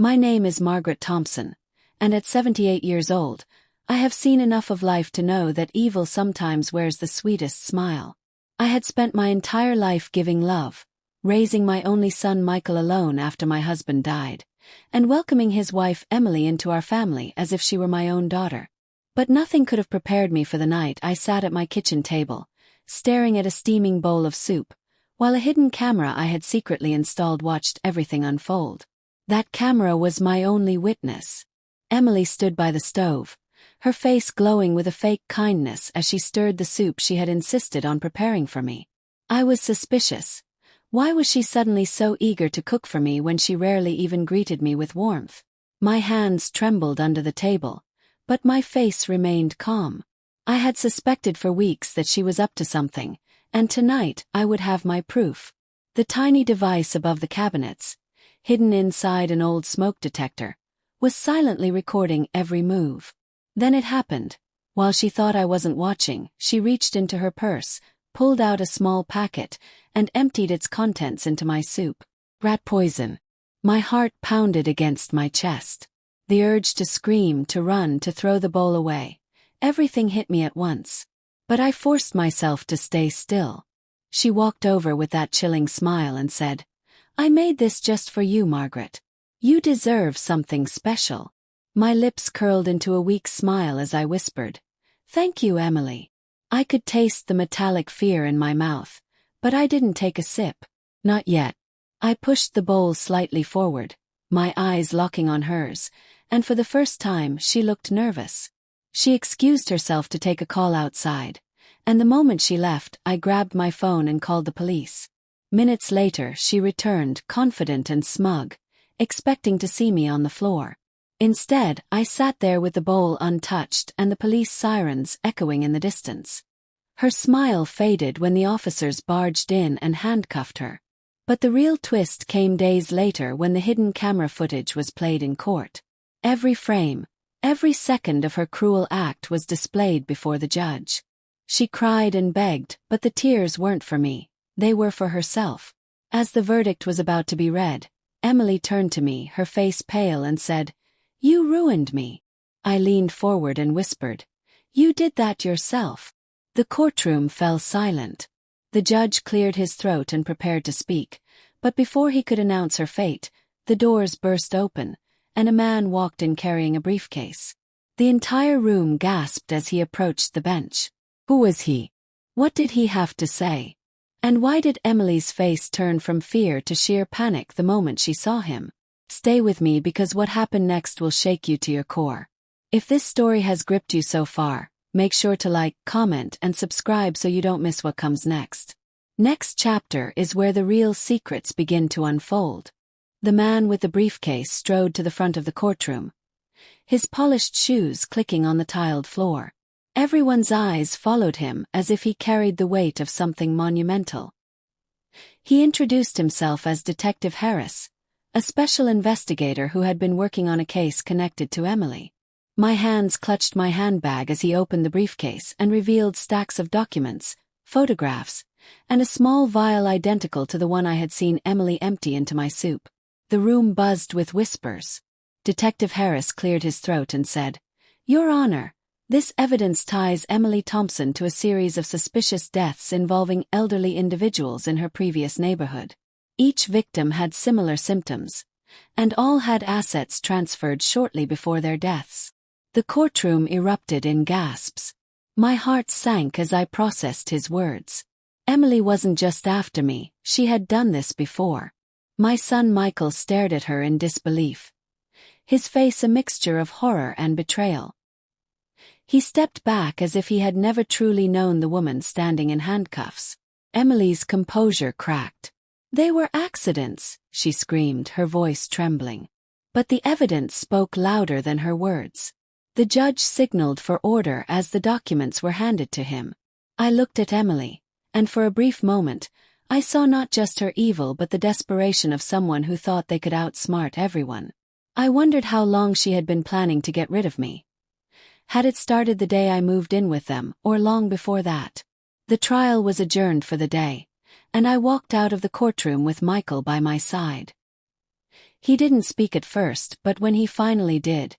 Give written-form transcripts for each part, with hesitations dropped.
My name is Margaret Thompson, and at 78 years old, I have seen enough of life to know that evil sometimes wears the sweetest smile. I had spent my entire life giving love, raising my only son Michael alone after my husband died, and welcoming his wife Emily into our family as if she were my own daughter. But nothing could have prepared me for the night I sat at my kitchen table, staring at a steaming bowl of soup, while a hidden camera I had secretly installed watched everything unfold. That camera was my only witness. Emily stood by the stove, her face glowing with a fake kindness as she stirred the soup she had insisted on preparing for me. I was suspicious. Why was she suddenly so eager to cook for me when she rarely even greeted me with warmth? My hands trembled under the table, but my face remained calm. I had suspected for weeks that she was up to something, and tonight I would have my proof. The tiny device above the cabinets, hidden inside an old smoke detector, was silently recording every move. Then it happened. While she thought I wasn't watching, she reached into her purse, pulled out a small packet, and emptied its contents into my soup. Rat poison. My heart pounded against my chest. The urge to scream, to run, to throw the bowl away. Everything hit me at once. But I forced myself to stay still. She walked over with that chilling smile and said, "I made this just for you, Margaret. You deserve something special." My lips curled into a weak smile as I whispered, "Thank you, Emily." I could taste the metallic fear in my mouth, but I didn't take a sip. Not yet. I pushed the bowl slightly forward, my eyes locking on hers, and for the first time she looked nervous. She excused herself to take a call outside, and the moment she left, I grabbed my phone and called the police. Minutes later, she returned, confident and smug, expecting to see me on the floor. Instead, I sat there with the bowl untouched and the police sirens echoing in the distance. Her smile faded when the officers barged in and handcuffed her. But the real twist came days later when the hidden camera footage was played in court. Every frame, every second of her cruel act was displayed before the judge. She cried and begged, but the tears weren't for me, they were for herself. As the verdict was about to be read, Emily turned to me, her face pale, and said, "You ruined me." I leaned forward and whispered, "You did that yourself." The courtroom fell silent. The judge cleared his throat and prepared to speak, but before he could announce her fate, the doors burst open, and a man walked in carrying a briefcase. The entire room gasped as he approached the bench. Who was he? What did he have to say? And why did Emily's face turn from fear to sheer panic the moment she saw him? Stay with me because what happened next will shake you to your core. If this story has gripped you so far, make sure to like, comment, and subscribe so you don't miss what comes next. Next chapter is where the real secrets begin to unfold. The man with the briefcase strode to the front of the courtroom, his polished shoes clicking on the tiled floor. Everyone's eyes followed him as if he carried the weight of something monumental. He introduced himself as Detective Harris, a special investigator who had been working on a case connected to Emily. My hands clutched my handbag as he opened the briefcase and revealed stacks of documents, photographs, and a small vial identical to the one I had seen Emily empty into my soup. The room buzzed with whispers. Detective Harris cleared his throat and said, "Your Honor, this evidence ties Emily Thompson to a series of suspicious deaths involving elderly individuals in her previous neighborhood. Each victim had similar symptoms, and all had assets transferred shortly before their deaths." The courtroom erupted in gasps. My heart sank as I processed his words. Emily wasn't just after me, she had done this before. My son Michael stared at her in disbelief, his face a mixture of horror and betrayal. He stepped back as if he had never truly known the woman standing in handcuffs. Emily's composure cracked. "They were accidents," she screamed, her voice trembling. But the evidence spoke louder than her words. The judge signaled for order as the documents were handed to him. I looked at Emily, and for a brief moment, I saw not just her evil but the desperation of someone who thought they could outsmart everyone. I wondered how long she had been planning to get rid of me. Had it started the day I moved in with them, or long before that? The trial was adjourned for the day, and I walked out of the courtroom with Michael by my side. He didn't speak at first, but when he finally did,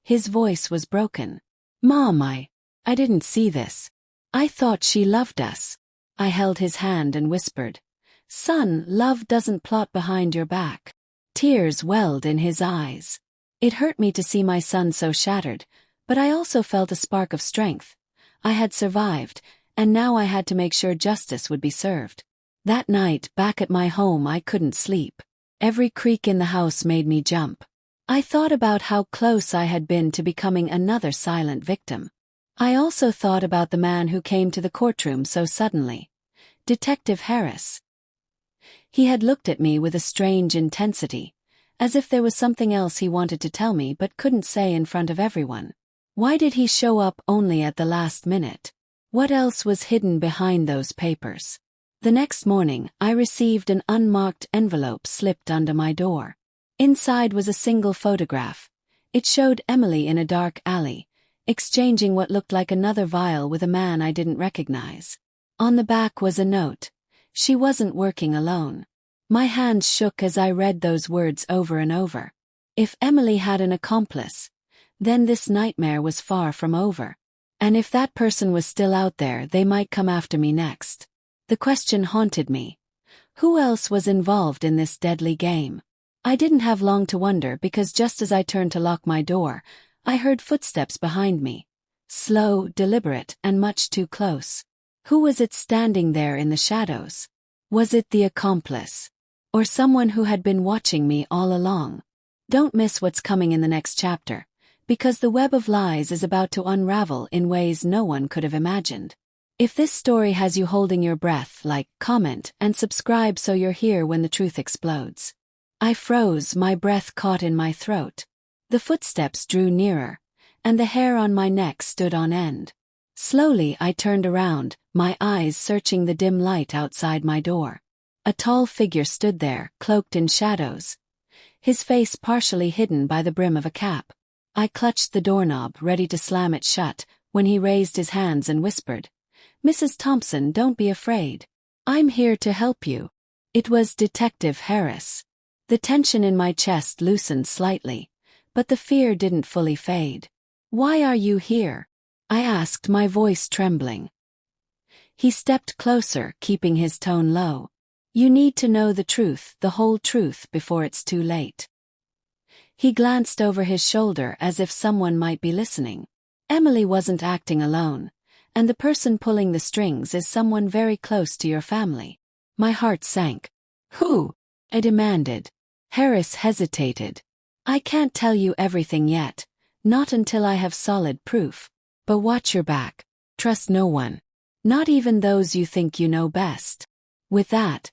his voice was broken. "Mom, I didn't see this. I thought she loved us." I held his hand and whispered, "Son, love doesn't plot behind your back." Tears welled in his eyes. It hurt me to see my son so shattered, but I also felt a spark of strength. I had survived, and now I had to make sure justice would be served. That night, back at my home, I couldn't sleep. Every creak in the house made me jump. I thought about how close I had been to becoming another silent victim. I also thought about the man who came to the courtroom so suddenly. Detective Harris. He had looked at me with a strange intensity, as if there was something else he wanted to tell me but couldn't say in front of everyone. Why did he show up only at the last minute? What else was hidden behind those papers? The next morning, I received an unmarked envelope slipped under my door. Inside was a single photograph. It showed Emily in a dark alley, exchanging what looked like another vial with a man I didn't recognize. On the back was a note. She wasn't working alone. My hands shook as I read those words over and over. If Emily had an accomplice, then this nightmare was far from over. And if that person was still out there, they might come after me next. The question haunted me. Who else was involved in this deadly game? I didn't have long to wonder because just as I turned to lock my door, I heard footsteps behind me. Slow, deliberate, and much too close. Who was it standing there in the shadows? Was it the accomplice? Or someone who had been watching me all along? Don't miss what's coming in the next chapter, because the web of lies is about to unravel in ways no one could have imagined. If this story has you holding your breath, like, comment, and subscribe so you're here when the truth explodes. I froze, my breath caught in my throat. The footsteps drew nearer, and the hair on my neck stood on end. Slowly I turned around, my eyes searching the dim light outside my door. A tall figure stood there, cloaked in shadows, his face partially hidden by the brim of a cap. I clutched the doorknob, ready to slam it shut, when he raised his hands and whispered, "Mrs. Thompson, don't be afraid. I'm here to help you." It was Detective Harris. The tension in my chest loosened slightly, but the fear didn't fully fade. "Why are you here?" I asked, my voice trembling. He stepped closer, keeping his tone low. "You need to know the truth, the whole truth, before it's too late." He glanced over his shoulder as if someone might be listening. "Emily wasn't acting alone, and the person pulling the strings is someone very close to your family." My heart sank. "Who?" I demanded. Harris hesitated. "I can't tell you everything yet, not until I have solid proof. But watch your back. Trust no one. Not even those you think you know best." With that,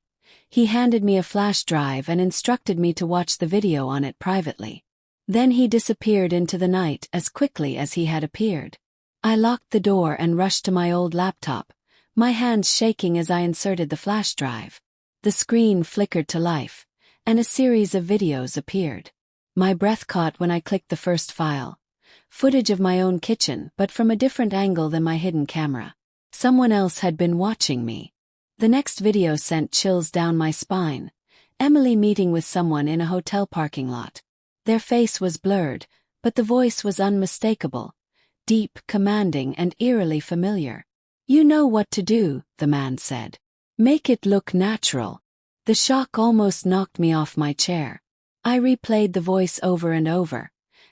he handed me a flash drive and instructed me to watch the video on it privately. Then he disappeared into the night as quickly as he had appeared. I locked the door and rushed to my old laptop, my hands shaking as I inserted the flash drive. The screen flickered to life, and a series of videos appeared. My breath caught when I clicked the first file. Footage of my own kitchen, but from a different angle than my hidden camera. Someone else had been watching me. The next video sent chills down my spine. Emily meeting with someone in a hotel parking lot. Their face was blurred, but the voice was unmistakable. Deep, commanding, and eerily familiar. "You know what to do," the man said. "Make it look natural." The shock almost knocked me off my chair. I replayed the voice over and over,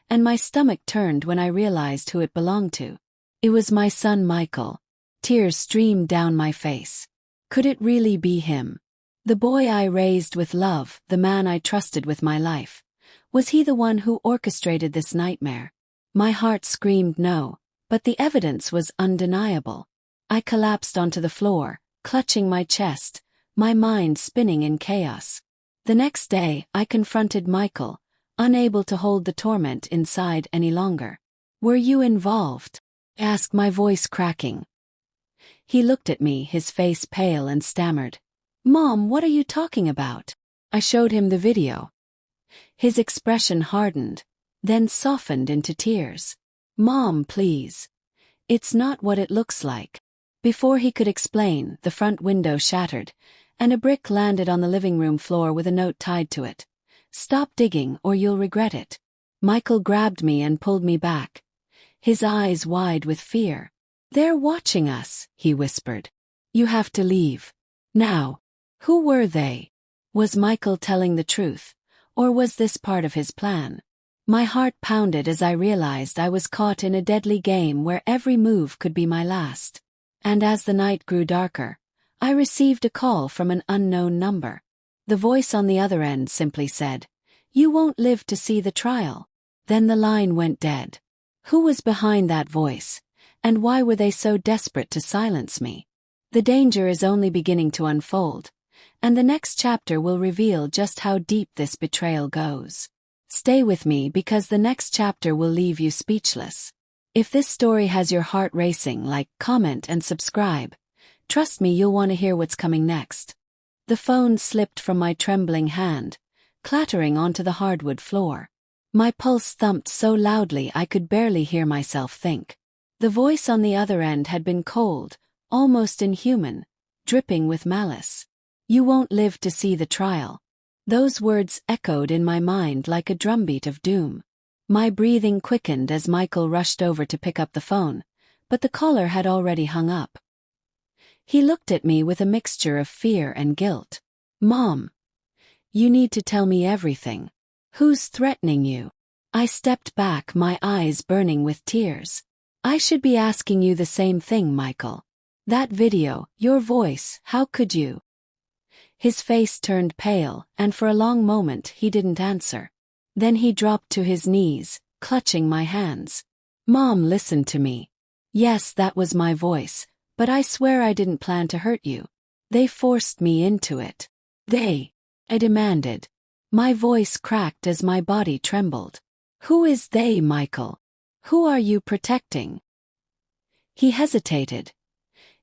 and my stomach turned when I realized who it belonged to. It was my son Michael. Tears streamed down my face. Could it really be him? The boy I raised with love, the man I trusted with my life. Was he the one who orchestrated this nightmare? My heart screamed no, but the evidence was undeniable. I collapsed onto the floor, clutching my chest, my mind spinning in chaos. The next day, I confronted Michael, unable to hold the torment inside any longer. "Were you involved?" I asked, my voice cracking. He looked at me, his face pale, and stammered, "Mom, what are you talking about?" I showed him the video. His expression hardened, then softened into tears. "Mom, please. It's not what it looks like." Before he could explain, the front window shattered, and a brick landed on the living room floor with a note tied to it. Stop digging or you'll regret it. Michael grabbed me and pulled me back, his eyes wide with fear. They're watching us, he whispered. You have to leave. Now. Who were they? Was Michael telling the truth, or was this part of his plan? My heart pounded as I realized I was caught in a deadly game where every move could be my last. And as the night grew darker, I received a call from an unknown number. The voice on the other end simply said, "You won't live to see the trial." Then the line went dead. Who was behind that voice, and why were they so desperate to silence me? The danger is only beginning to unfold, and the next chapter will reveal just how deep this betrayal goes. Stay with me because the next chapter will leave you speechless. If this story has your heart racing, like, comment, and subscribe. Trust me, you'll want to hear what's coming next. The phone slipped from my trembling hand, clattering onto the hardwood floor. My pulse thumped so loudly I could barely hear myself think. The voice on the other end had been cold, almost inhuman, dripping with malice. You won't live to see the trial. Those words echoed in my mind like a drumbeat of doom. My breathing quickened as Michael rushed over to pick up the phone, but the caller had already hung up. He looked at me with a mixture of fear and guilt. Mom, you need to tell me everything. Who's threatening you? I stepped back, my eyes burning with tears. I should be asking you the same thing, Michael. That video, your voice, how could you? His face turned pale, and for a long moment he didn't answer. Then he dropped to his knees, clutching my hands. Mom, listen to me. Yes, that was my voice, but I swear I didn't plan to hurt you. They forced me into it. I demanded. My voice cracked as my body trembled. Who is they, Michael? Who are you protecting? He hesitated,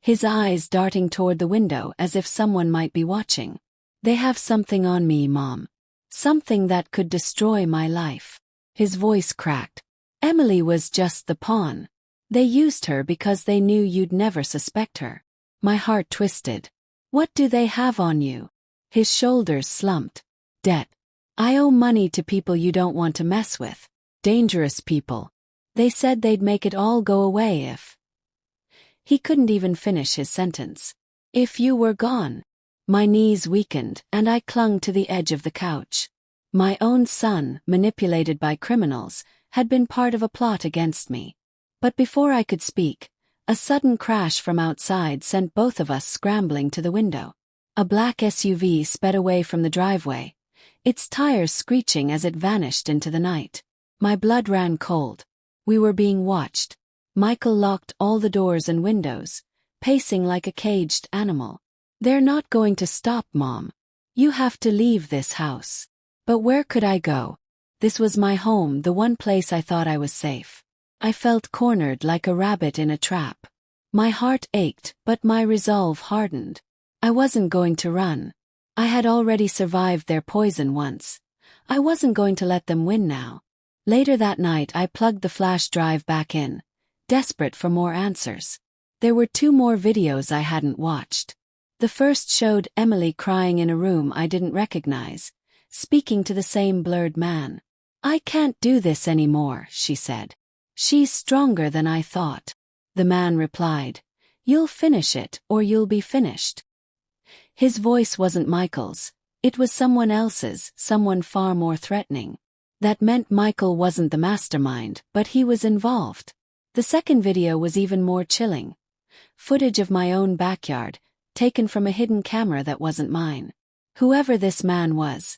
his eyes darting toward the window as if someone might be watching. They have something on me, Mom. Something that could destroy my life. His voice cracked. Emily was just the pawn. They used her because they knew you'd never suspect her. My heart twisted. What do they have on you? His shoulders slumped. Debt. I owe money to people you don't want to mess with. Dangerous people. They said they'd make it all go away if... He couldn't even finish his sentence. If you were gone. My knees weakened, and I clung to the edge of the couch. My own son, manipulated by criminals, had been part of a plot against me. But before I could speak, a sudden crash from outside sent both of us scrambling to the window. A black SUV sped away from the driveway, its tires screeching as it vanished into the night. My blood ran cold. We were being watched. Michael locked all the doors and windows, pacing like a caged animal. They're not going to stop, Mom. You have to leave this house. But where could I go? This was my home, the one place I thought I was safe. I felt cornered like a rabbit in a trap. My heart ached, but my resolve hardened. I wasn't going to run. I had already survived their poison once. I wasn't going to let them win now. Later that night I plugged the flash drive back in, desperate for more answers. There were 2 more videos I hadn't watched. The first showed Emily crying in a room I didn't recognize, speaking to the same blurred man. I can't do this anymore, she said. She's stronger than I thought. The man replied, You'll finish it, or you'll be finished. His voice wasn't Michael's. It was someone else's, someone far more threatening. That meant Michael wasn't the mastermind, but he was involved. The second video was even more chilling. Footage of my own backyard, taken from a hidden camera that wasn't mine. Whoever this man was,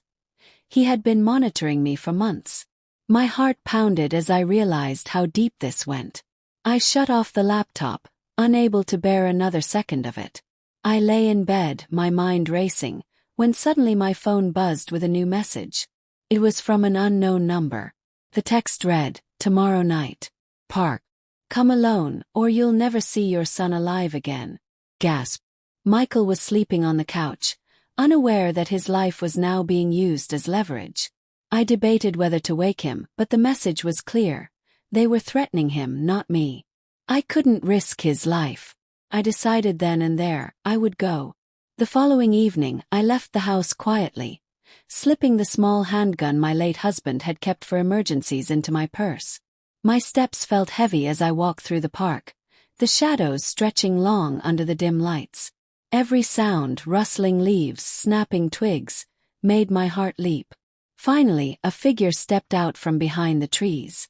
he had been monitoring me for months. My heart pounded as I realized how deep this went. I shut off the laptop, unable to bear another second of it. I lay in bed, my mind racing, when suddenly my phone buzzed with a new message. It was from an unknown number. The text read, Tomorrow night. Park. Come alone, or you'll never see your son alive again. Gasp. Michael was sleeping on the couch, unaware that his life was now being used as leverage. I debated whether to wake him, but the message was clear. They were threatening him, not me. I couldn't risk his life. I decided then and there, I would go. The following evening, I left the house quietly, slipping the small handgun my late husband had kept for emergencies into my purse. My steps felt heavy as I walked through the park, the shadows stretching long under the dim lights. Every sound, rustling leaves, snapping twigs, made my heart leap. Finally, a figure stepped out from behind the trees.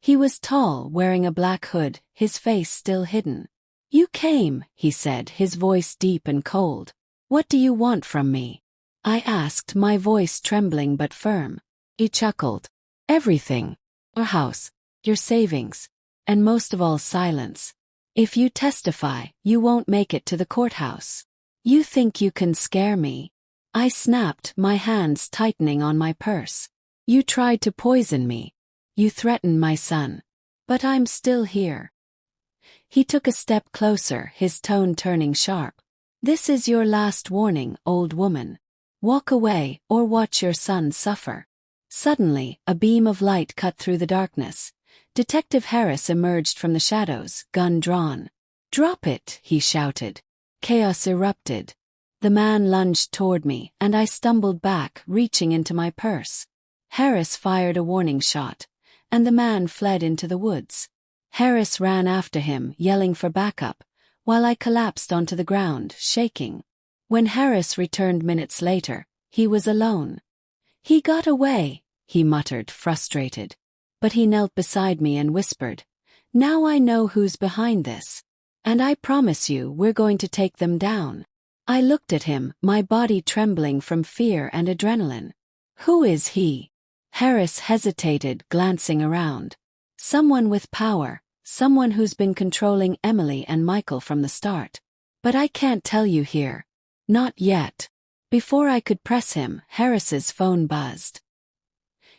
He was tall, wearing a black hood, his face still hidden. "You came," he said, his voice deep and cold. "What do you want from me?" I asked, my voice trembling but firm. He chuckled. "Everything. Your house, your savings, and most of all silence. If you testify, you won't make it to the courthouse. You think you can scare me?" I snapped, my hands tightening on my purse. "You tried to poison me. You threatened my son. But I'm still here." He took a step closer, his tone turning sharp. "This is your last warning, old woman. Walk away, or watch your son suffer." Suddenly, a beam of light cut through the darkness. Detective Harris emerged from the shadows, gun drawn. "Drop it," he shouted. Chaos erupted. The man lunged toward me, and I stumbled back, reaching into my purse. Harris fired a warning shot, and the man fled into the woods. Harris ran after him, yelling for backup, while I collapsed onto the ground, shaking. When Harris returned minutes later, he was alone. "He got away," he muttered, frustrated. But he knelt beside me and whispered, "Now I know who's behind this. And I promise you we're going to take them down." I looked at him, my body trembling from fear and adrenaline. "Who is he?" Harris hesitated, glancing around. "Someone with power, someone who's been controlling Emily and Michael from the start. But I can't tell you here. Not yet." Before I could press him, Harris's phone buzzed.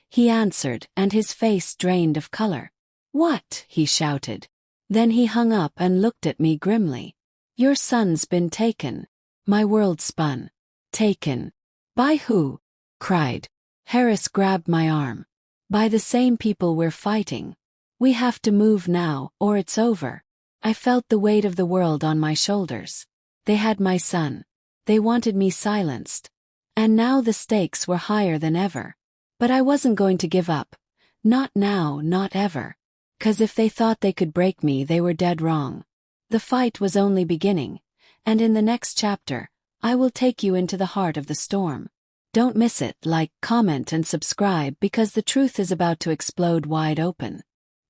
He answered, and his face drained of color. "What?" he shouted. Then he hung up and looked at me grimly. "Your son's been taken." My world spun. "Taken? By who?" cried. Harris grabbed my arm. "By the same people we're fighting. We have to move now, or it's over." I felt the weight of the world on my shoulders. They had my son. They wanted me silenced. And now the stakes were higher than ever. But I wasn't going to give up. Not now, not ever. 'Cause if they thought they could break me, they were dead wrong. The fight was only beginning. And in the next chapter, I will take you into the heart of the storm. Don't miss it, like, comment and subscribe because the truth is about to explode wide open.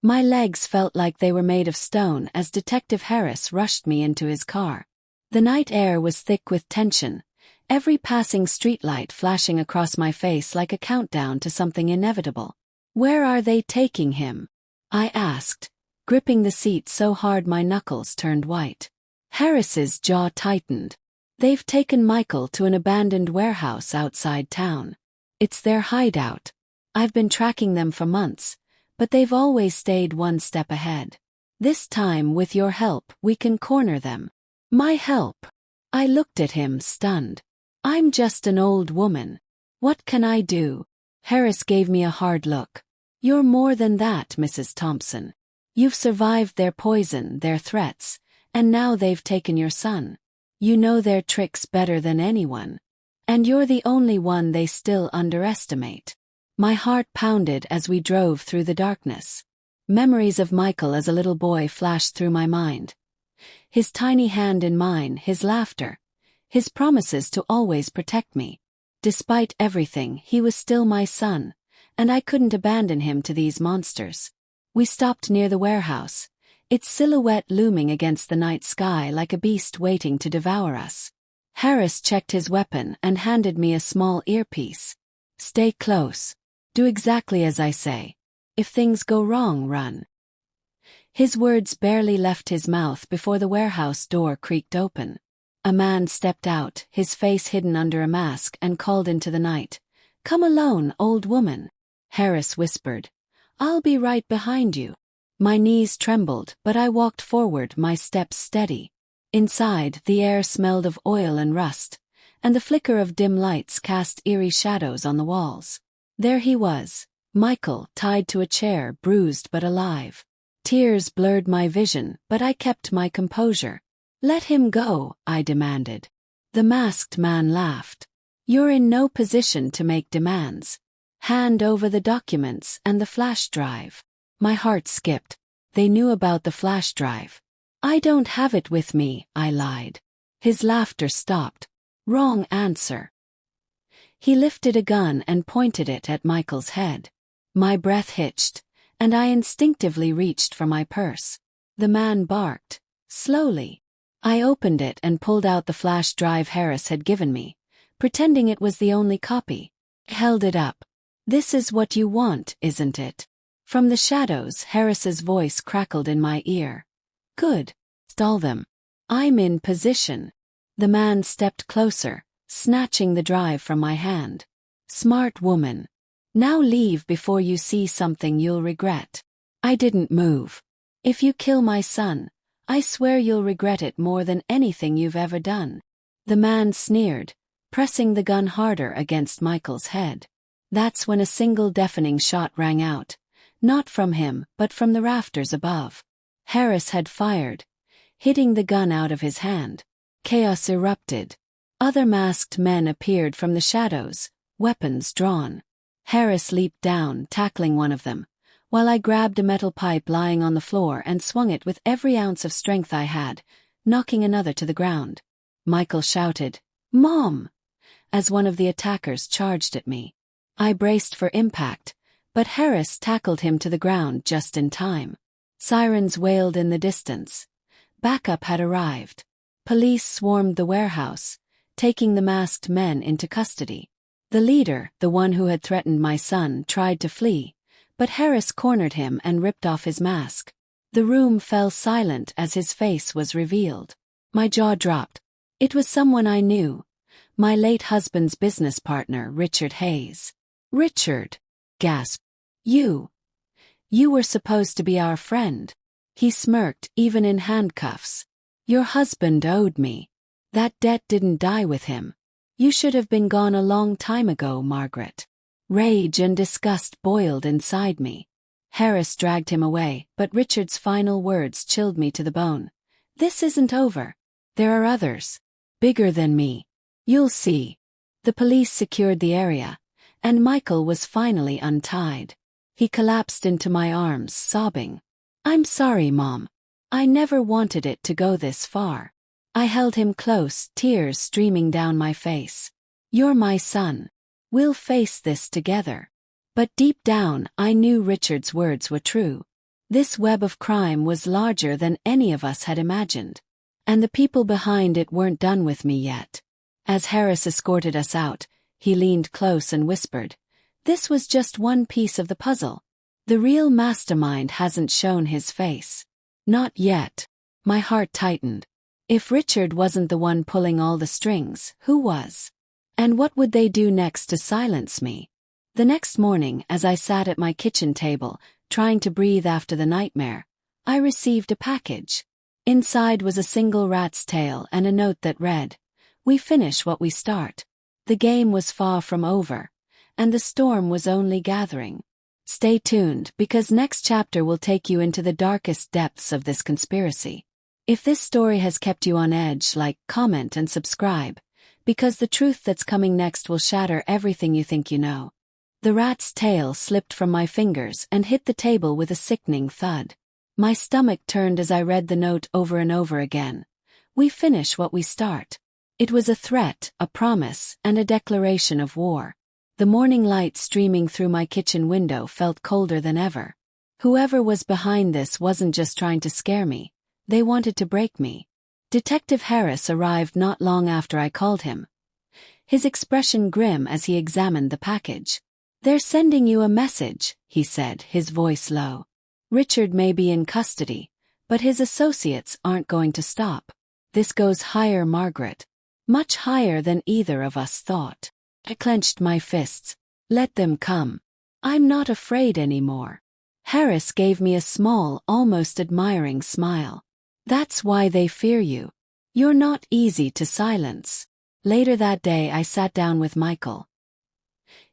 My legs felt like they were made of stone as Detective Harris rushed me into his car. The night air was thick with tension, every passing streetlight flashing across my face like a countdown to something inevitable. "Where are they taking him?" I asked, gripping the seat so hard my knuckles turned white. Harris's jaw tightened. "They've taken Michael to an abandoned warehouse outside town. It's their hideout. I've been tracking them for months, but they've always stayed one step ahead. This time, with your help, we can corner them." "My help?" I looked at him, stunned. "I'm just an old woman. What can I do?" Harris gave me a hard look. "You're more than that, Mrs. Thompson. You've survived their poison, their threats, and now they've taken your son. You know their tricks better than anyone. And you're the only one they still underestimate." My heart pounded as we drove through the darkness. Memories of Michael as a little boy flashed through my mind. His tiny hand in mine, his laughter, his promises to always protect me. Despite everything, he was still my son, and I couldn't abandon him to these monsters. We stopped near the warehouse, its silhouette looming against the night sky like a beast waiting to devour us. Harris checked his weapon and handed me a small earpiece. "Stay close. Do exactly as I say. If things go wrong, run." His words barely left his mouth before the warehouse door creaked open. A man stepped out, his face hidden under a mask, and called into the night. "Come alone, old woman." Harris whispered, "I'll be right behind you." My knees trembled, but I walked forward, my steps steady. Inside, the air smelled of oil and rust, and the flicker of dim lights cast eerie shadows on the walls. There he was, Michael, tied to a chair, bruised but alive. Tears blurred my vision, but I kept my composure. "Let him go," I demanded. The masked man laughed. You're in no position to make demands. Hand over the documents and the flash drive. My heart skipped. They knew about the flash drive. I don't have it with me, I lied. His laughter stopped. Wrong answer. He lifted a gun and pointed it at Michael's head. My breath hitched, and I instinctively reached for my purse. The man barked. Slowly. I opened it and pulled out the flash drive Harris had given me, pretending it was the only copy. Held it up. This is what you want, isn't it? From the shadows, Harris's voice crackled in my ear. Good. Stall them. I'm in position. The man stepped closer, snatching the drive from my hand. Smart woman. Now leave before you see something you'll regret. I didn't move. If you kill my son, I swear you'll regret it more than anything you've ever done. The man sneered, pressing the gun harder against Michael's head. That's when a single deafening shot rang out, not from him but from the rafters above. Harris had fired, hitting the gun out of his hand. Chaos erupted. Other masked men appeared from the shadows, weapons drawn. Harris leaped down, tackling one of them, while I grabbed a metal pipe lying on the floor and swung it with every ounce of strength I had, knocking another to the ground. Michael shouted, "Mom!" as one of the attackers charged at me. I braced for impact, but Harris tackled him to the ground just in time. Sirens wailed in the distance. Backup had arrived. Police swarmed the warehouse, taking the masked men into custody. The leader, the one who had threatened my son, tried to flee, but Harris cornered him and ripped off his mask. The room fell silent as his face was revealed. My jaw dropped. It was someone I knew. My late husband's business partner, Richard Hayes. Richard, gasped. You were supposed to be our friend. He smirked, even in handcuffs. Your husband owed me. That debt didn't die with him. You should have been gone a long time ago, Margaret. Rage and disgust boiled inside me. Harris dragged him away, but Richard's final words chilled me to the bone. This isn't over. There are others. Bigger than me. You'll see. The police secured the area, and Michael was finally untied. He collapsed into my arms, sobbing. I'm sorry, Mom. I never wanted it to go this far. I held him close, tears streaming down my face. You're my son. We'll face this together. But deep down, I knew Richard's words were true. This web of crime was larger than any of us had imagined. And the people behind it weren't done with me yet. As Harris escorted us out, he leaned close and whispered, "This was just one piece of the puzzle. The real mastermind hasn't shown his face." Not yet. My heart tightened. If Richard wasn't the one pulling all the strings, who was? And what would they do next to silence me? The next morning, as I sat at my kitchen table, trying to breathe after the nightmare, I received a package. Inside was a single rat's tail and a note that read, "We finish what we start." The game was far from over, and the storm was only gathering. Stay tuned, because next chapter will take you into the darkest depths of this conspiracy. If this story has kept you on edge, like, comment, and subscribe, because the truth that's coming next will shatter everything you think you know. The rat's tail slipped from my fingers and hit the table with a sickening thud. My stomach turned as I read the note over and over again. We finish what we start. It was a threat, a promise, and a declaration of war. The morning light streaming through my kitchen window felt colder than ever. Whoever was behind this wasn't just trying to scare me. They wanted to break me. Detective Harris arrived not long after I called him. His expression grim as he examined the package. "They're sending you a message," he said, his voice low. "Richard may be in custody, but his associates aren't going to stop. This goes higher, Margaret. Much higher than either of us thought." I clenched my fists. Let them come. I'm not afraid anymore. Harris gave me a small, almost admiring smile. That's why they fear you. You're not easy to silence. Later that day I sat down with Michael.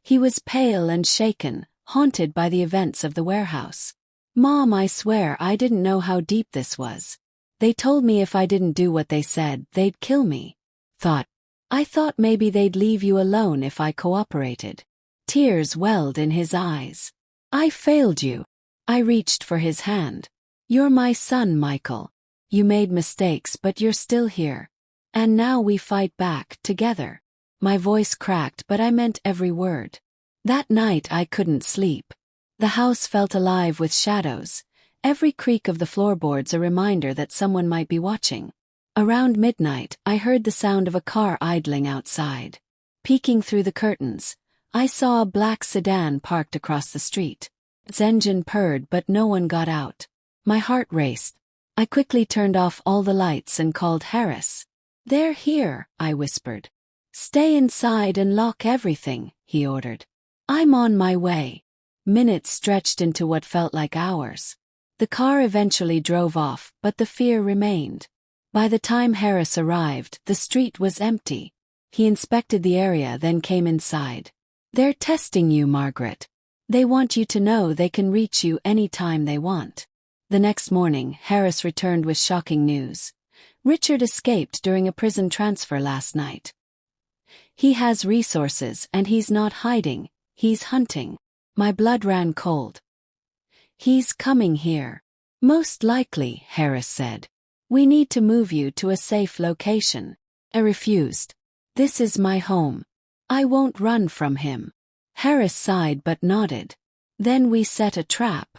He was pale and shaken, haunted by the events of the warehouse. "Mom, I swear I didn't know how deep this was. They told me if I didn't do what they said, they'd kill me." Thought. I thought maybe they'd leave you alone if I cooperated. Tears welled in his eyes. I failed you. I reached for his hand. You're my son, Michael. You made mistakes, but you're still here. And now we fight back, together. My voice cracked, but I meant every word. That night I couldn't sleep. The house felt alive with shadows, every creak of the floorboards a reminder that someone might be watching. Around midnight, I heard the sound of a car idling outside. Peeking through the curtains, I saw a black sedan parked across the street. Its engine purred, but no one got out. My heart raced. I quickly turned off all the lights and called Harris. "They're here," I whispered. "Stay inside and lock everything," he ordered. "I'm on my way." Minutes stretched into what felt like hours. The car eventually drove off, but the fear remained. By the time Harris arrived, the street was empty. He inspected the area, then came inside. "They're testing you, Margaret. They want you to know they can reach you anytime they want." The next morning, Harris returned with shocking news. "Richard escaped during a prison transfer last night. He has resources and he's not hiding, he's hunting." My blood ran cold. "He's coming here." "Most likely," Harris said. "We need to move you to a safe location." I refused. "This is my home. I won't run from him." Harris sighed but nodded. Then we set a trap.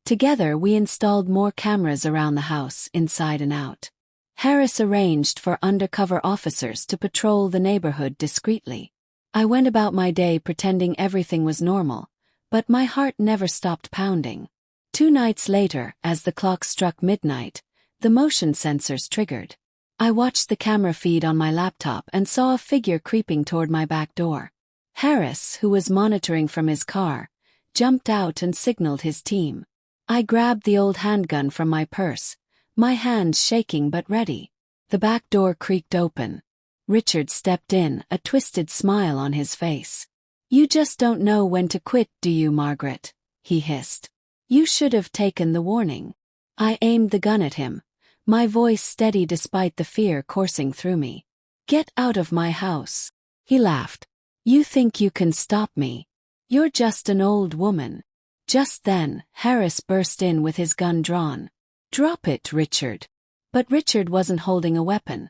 Together we installed more cameras around the house, inside and out. Harris arranged for undercover officers to patrol the neighborhood discreetly. I went about my day pretending everything was normal, but my heart never stopped pounding. 2 nights later, as the clock struck midnight, the motion sensors triggered. I watched the camera feed on my laptop and saw a figure creeping toward my back door. Harris, who was monitoring from his car, jumped out and signaled his team. I grabbed the old handgun from my purse, my hands shaking but ready. The back door creaked open. Richard stepped in, a twisted smile on his face. "You just don't know when to quit, do you, Margaret?" he hissed. "You should have taken the warning." I aimed the gun at him, my voice steady despite the fear coursing through me. "Get out of my house." He laughed. "You think you can stop me? You're just an old woman." Just then, Harris burst in with his gun drawn. "Drop it, Richard." But Richard wasn't holding a weapon.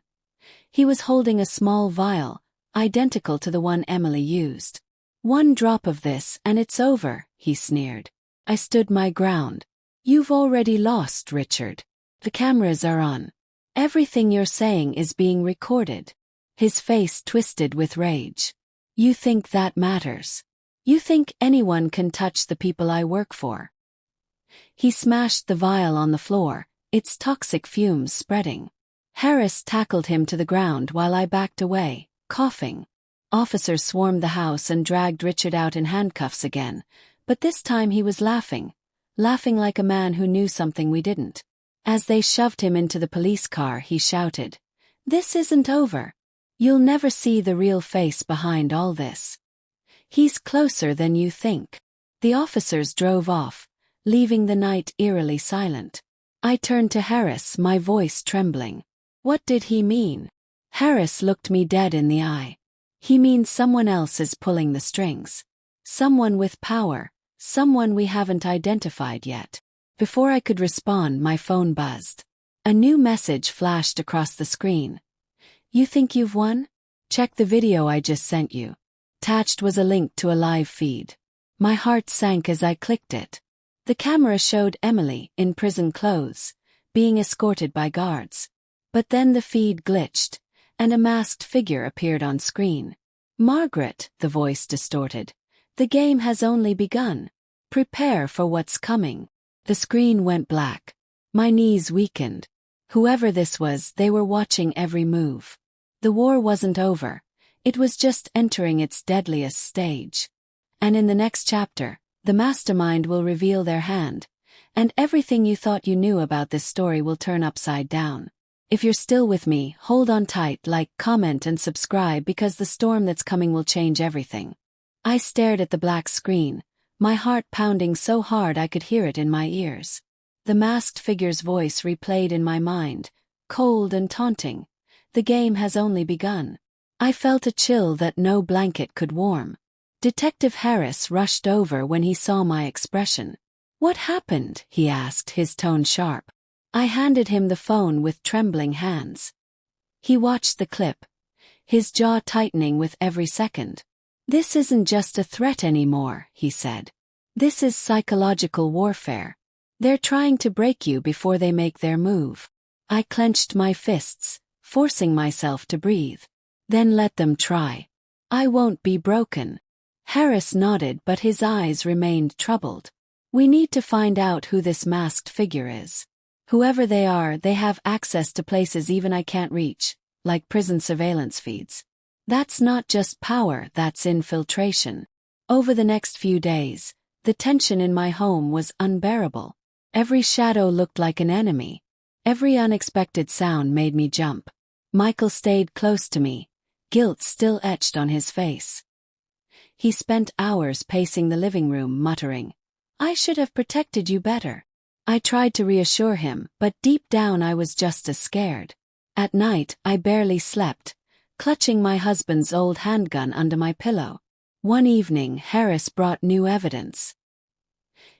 He was holding a small vial, identical to the one Emily used. "One drop of this and it's over," he sneered. I stood my ground. "You've already lost, Richard. The cameras are on. Everything you're saying is being recorded." His face twisted with rage. "You think that matters? You think anyone can touch the people I work for?" He smashed the vial on the floor, its toxic fumes spreading. Harris tackled him to the ground while I backed away, coughing. Officers swarmed the house and dragged Richard out in handcuffs again, but this time he was laughing like a man who knew something we didn't. As they shoved him into the police car, he shouted, "This isn't over. You'll never see the real face behind all this. He's closer than you think." The officers drove off, leaving the night eerily silent. I turned to Harris, my voice trembling. "What did he mean?" Harris looked me dead in the eye. "He means someone else is pulling the strings. Someone with power, someone we haven't identified yet." Before I could respond, my phone buzzed. A new message flashed across the screen. "You think you've won? Check the video I just sent you." Attached was a link to a live feed. My heart sank as I clicked it. The camera showed Emily, in prison clothes, being escorted by guards. But then the feed glitched, and a masked figure appeared on screen. "Margaret," the voice distorted, "the game has only begun. Prepare for what's coming." The screen went black. My knees weakened. Whoever this was, they were watching every move. The war wasn't over. It was just entering its deadliest stage. And in the next chapter, the mastermind will reveal their hand, and everything you thought you knew about this story will turn upside down. If you're still with me, hold on tight, like, comment and subscribe, because the storm that's coming will change everything. I stared at the black screen, my heart pounding so hard I could hear it in my ears. The masked figure's voice replayed in my mind, cold and taunting. "The game has only begun. I felt a chill that no blanket could warm. Detective Harris rushed over when he saw my expression. "What happened?" he asked, his tone sharp. I handed him the phone with trembling hands. He watched the clip, his jaw tightening with every second. "This isn't just a threat anymore," he said. "This is psychological warfare. They're trying to break you before they make their move." I clenched my fists, forcing myself to breathe. "Then let them try. I won't be broken." Harris nodded, but his eyes remained troubled. "We need to find out who this masked figure is. Whoever they are, they have access to places even I can't reach, like prison surveillance feeds. That's not just power, that's infiltration." Over the next few days, the tension in my home was unbearable. Every shadow looked like an enemy. Every unexpected sound made me jump. Michael stayed close to me, guilt still etched on his face. He spent hours pacing the living room, muttering, "I should have protected you better." I tried to reassure him, but deep down I was just as scared. At night, I barely slept, clutching my husband's old handgun under my pillow. One evening, Harris brought new evidence.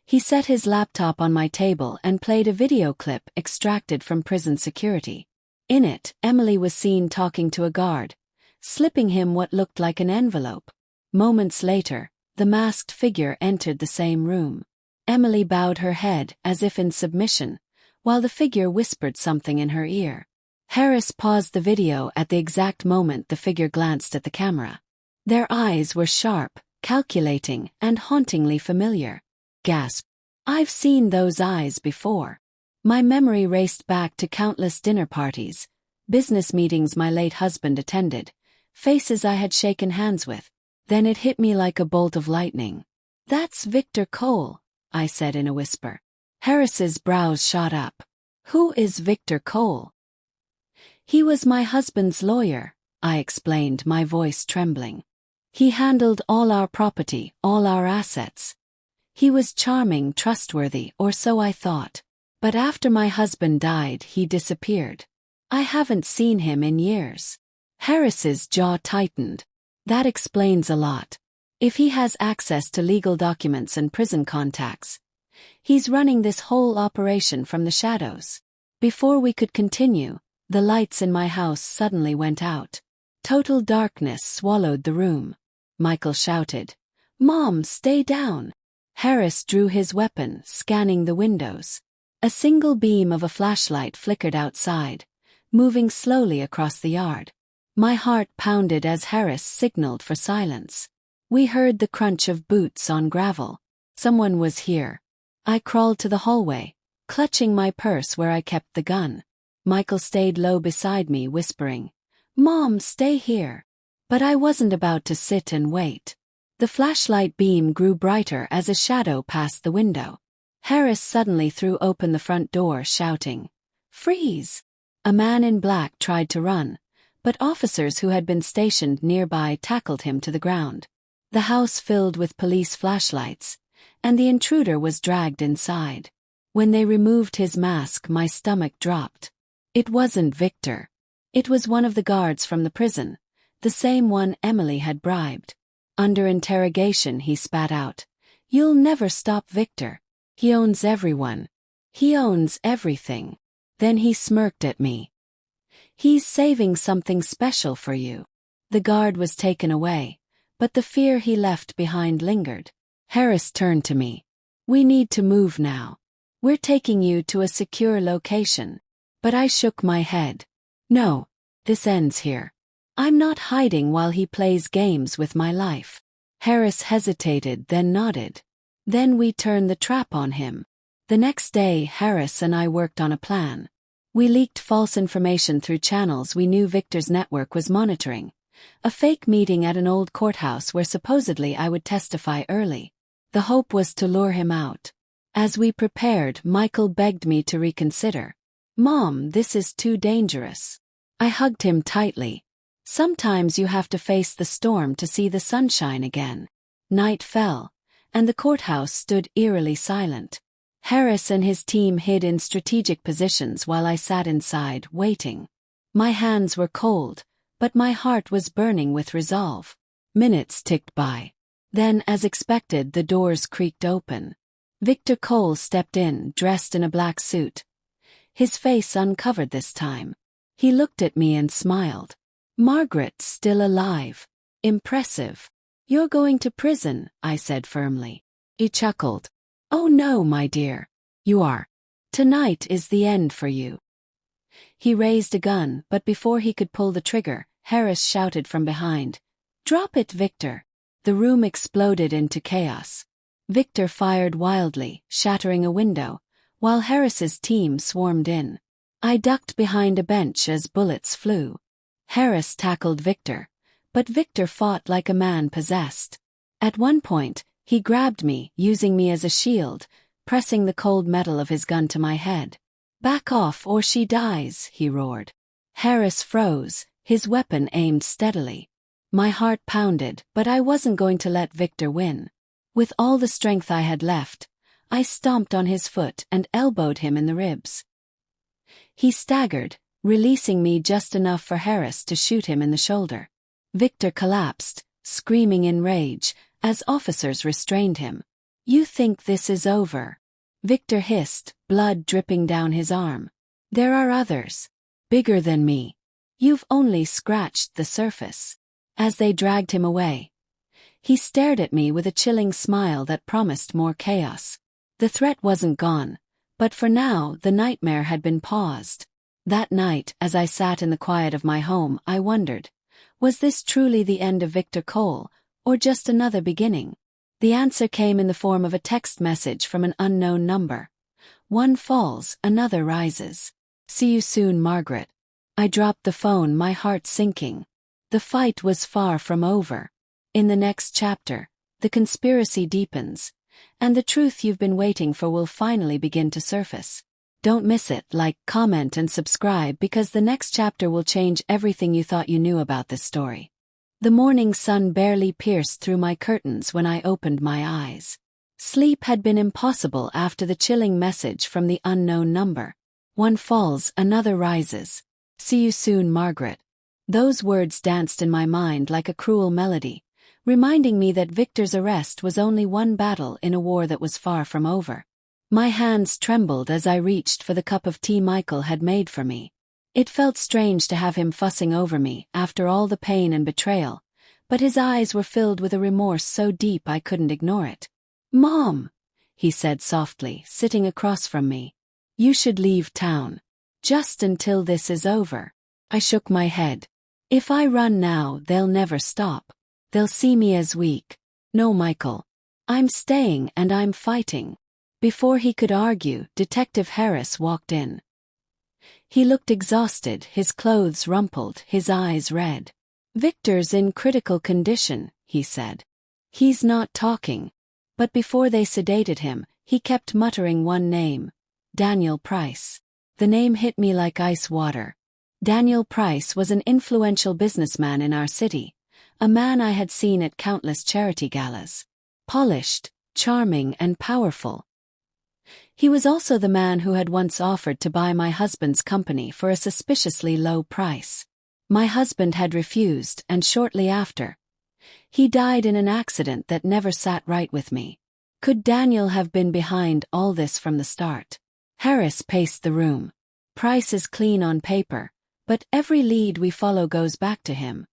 He set his laptop on my table and played a video clip extracted from prison security. In it, Emily was seen talking to a guard, slipping him what looked like an envelope. Moments later, the masked figure entered the same room. Emily bowed her head as if in submission, while the figure whispered something in her ear. Harris paused the video at the exact moment the figure glanced at the camera. Their eyes were sharp, calculating, and hauntingly familiar. Gasp. I've seen those eyes before. My memory raced back to countless dinner parties, business meetings my late husband attended, faces I had shaken hands with. Then it hit me like a bolt of lightning. "That's Victor Cole," I said in a whisper. Harris's brows shot up. "Who is Victor Cole?" "He was my husband's lawyer," I explained, my voice trembling. "He handled all our property, all our assets. He was charming, trustworthy, or so I thought. But after my husband died, he disappeared. I haven't seen him in years." Harris's jaw tightened. "That explains a lot. If he has access to legal documents and prison contacts, he's running this whole operation from the shadows." Before we could continue, the lights in my house suddenly went out. Total darkness swallowed the room. Michael shouted, "Mom, stay down." Harris drew his weapon, scanning the windows. A single beam of a flashlight flickered outside, moving slowly across the yard. My heart pounded as Harris signaled for silence. We heard the crunch of boots on gravel. Someone was here. I crawled to the hallway, clutching my purse where I kept the gun. Michael stayed low beside me, whispering, "Mom, stay here." But I wasn't about to sit and wait. The flashlight beam grew brighter as a shadow passed the window. Harris suddenly threw open the front door, shouting, "Freeze!" A man in black tried to run, but officers who had been stationed nearby tackled him to the ground. The house filled with police flashlights, and the intruder was dragged inside. When they removed his mask, my stomach dropped. It wasn't Victor. It was one of the guards from the prison, the same one Emily had bribed. Under interrogation, he spat out, "You'll never stop Victor. He owns everyone. He owns everything." Then he smirked at me. "He's saving something special for you." The guard was taken away, but the fear he left behind lingered. Harris turned to me. "We need to move now. We're taking you to a secure location." But I shook my head. "No, this ends here. I'm not hiding while he plays games with my life." Harris hesitated, then nodded. "Then we turn the trap on him." The next day, Harris and I worked on a plan. We leaked false information through channels we knew Victor's network was monitoring. A fake meeting at an old courthouse where supposedly I would testify early. The hope was to lure him out. As we prepared, Michael begged me to reconsider. "Mom, this is too dangerous." I hugged him tightly. Sometimes you have to face the storm to see the sunshine again. Night fell, and the courthouse stood eerily silent. Harris and his team hid in strategic positions while I sat inside, waiting. My hands were cold, but my heart was burning with resolve. Minutes ticked by. Then, as expected, the doors creaked open. Victor Cole stepped in, dressed in a black suit. His face uncovered this time. He looked at me and smiled. "Margaret, still alive. Impressive." "You're going to prison," I said firmly. He chuckled. "Oh no, my dear. You are. Tonight is the end for you." He raised a gun, but before he could pull the trigger, Harris shouted from behind, "Drop it, Victor." The room exploded into chaos. Victor fired wildly, shattering a window, while Harris's team swarmed in. I ducked behind a bench as bullets flew. Harris tackled Victor, but Victor fought like a man possessed. At one point, he grabbed me, using me as a shield, pressing the cold metal of his gun to my head. "Back off or she dies," he roared. Harris froze, his weapon aimed steadily. My heart pounded, but I wasn't going to let Victor win. With all the strength I had left, I stomped on his foot and elbowed him in the ribs. He staggered, releasing me just enough for Harris to shoot him in the shoulder. Victor collapsed, screaming in rage, as officers restrained him. "You think this is over?" Victor hissed, blood dripping down his arm. "There are others. Bigger than me. You've only scratched the surface." As they dragged him away, he stared at me with a chilling smile that promised more chaos. The threat wasn't gone, but for now the nightmare had been paused. That night, as I sat in the quiet of my home, I wondered, was this truly the end of Victor Cole, or just another beginning? The answer came in the form of a text message from an unknown number. "One falls, another rises. See you soon, Margaret." I dropped the phone, my heart sinking. The fight was far from over. In the next chapter, the conspiracy deepens, and the truth you've been waiting for will finally begin to surface. Don't miss it, like, comment and subscribe, because the next chapter will change everything you thought you knew about this story. The morning sun barely pierced through my curtains when I opened my eyes. Sleep had been impossible after the chilling message from the unknown number. "One falls, another rises. See you soon, Margaret." Those words danced in my mind like a cruel melody, reminding me that Victor's arrest was only one battle in a war that was far from over. My hands trembled as I reached for the cup of tea Michael had made for me. It felt strange to have him fussing over me after all the pain and betrayal, but his eyes were filled with a remorse so deep I couldn't ignore it. "Mom," he said softly, sitting across from me, "you should leave town. Just until this is over." I shook my head. "If I run now, they'll never stop. They'll see me as weak." "No, Michael. I'm staying and I'm fighting." Before he could argue, Detective Harris walked in. He looked exhausted, his clothes rumpled, his eyes red. "Victor's in critical condition," he said. "He's not talking." But before they sedated him, he kept muttering one name: Daniel Price. The name hit me like ice water. Daniel Price was an influential businessman in our city, a man I had seen at countless charity galas. Polished, charming, and powerful. He was also the man who had once offered to buy my husband's company for a suspiciously low price. My husband had refused, and shortly after, he died in an accident that never sat right with me. Could Daniel have been behind all this from the start? Harris paced the room. "Price is clean on paper, but every lead we follow goes back to him.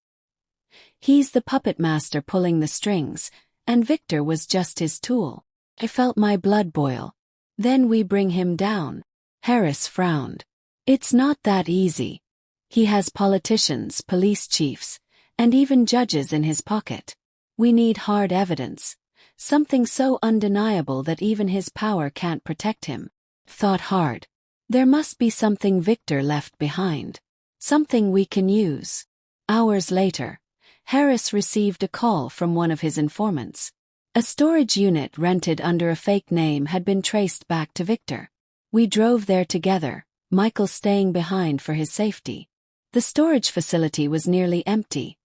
He's the puppet master pulling the strings, and Victor was just his tool." I felt my blood boil. "Then we bring him down." Harris frowned. "It's not that easy. He has politicians, police chiefs, and even judges in his pocket. We need hard evidence, something so undeniable that even his power can't protect him." Thought hard. There must be something Victor left behind. Something we can use. Hours later, Harris received a call from one of his informants. A storage unit rented under a fake name had been traced back to Victor. We drove there together, Michael staying behind for his safety. The storage facility was nearly empty,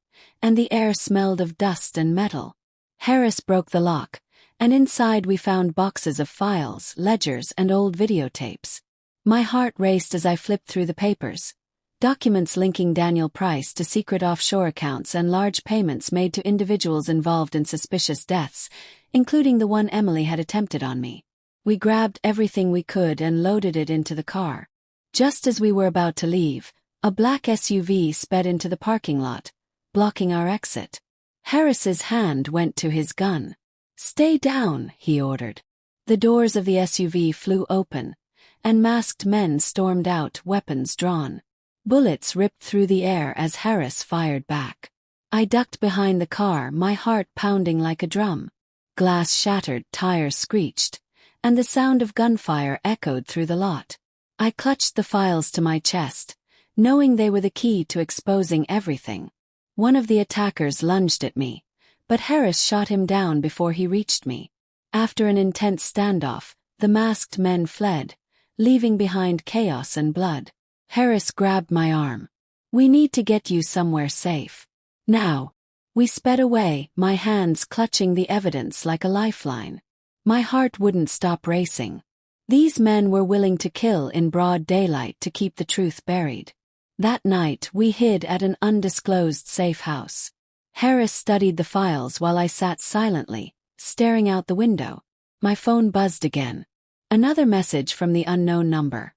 and the air smelled of dust and metal. Harris broke the lock, and inside we found boxes of files, ledgers, and old videotapes. My heart raced as I flipped through the papers. documents linking Daniel Price to secret offshore accounts and large payments made to individuals involved in suspicious deaths, including the one Emily had attempted on me. We grabbed everything we could and loaded it into the car. Just as we were about to leave, a black SUV sped into the parking lot, blocking our exit. Harris's hand went to his gun. "Stay down," he ordered. The doors of the SUV flew open, and masked men stormed out, weapons drawn. Bullets ripped through the air as Harris fired back. I ducked behind the car, my heart pounding like a drum. Glass shattered, tires screeched, and the sound of gunfire echoed through the lot. I clutched the files to my chest, knowing they were the key to exposing everything. One of the attackers lunged at me, but Harris shot him down before he reached me. After an intense standoff, the masked men fled, leaving behind chaos and blood. Harris grabbed my arm. "We need to get you somewhere safe. Now." We sped away, my hands clutching the evidence like a lifeline. My heart wouldn't stop racing. These men were willing to kill in broad daylight to keep the truth buried. That night, we hid at an undisclosed safe house. Harris studied the files while I sat silently, staring out the window. My phone buzzed again. Another message from the unknown number.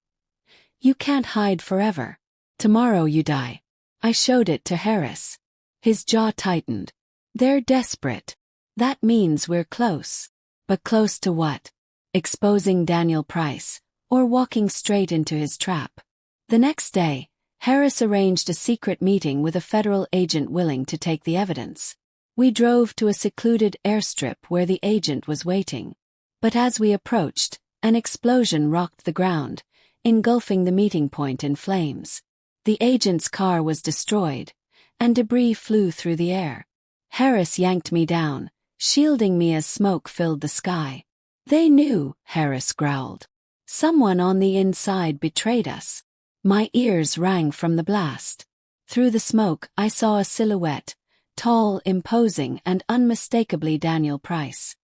"You can't hide forever. Tomorrow you die." I showed it to Harris. His jaw tightened. "They're desperate. That means we're close." But close to what? Exposing Daniel Price, or walking straight into his trap? The next day, Harris arranged a secret meeting with a federal agent willing to take the evidence. We drove to a secluded airstrip where the agent was waiting. But as we approached, an explosion rocked the ground, engulfing the meeting point in flames. The agent's car was destroyed, and debris flew through the air. Harris yanked me down, shielding me as smoke filled the sky. "They knew," Harris growled. "Someone on the inside betrayed us." My ears rang from the blast. Through the smoke, I saw a silhouette, tall, imposing, and unmistakably Daniel Price.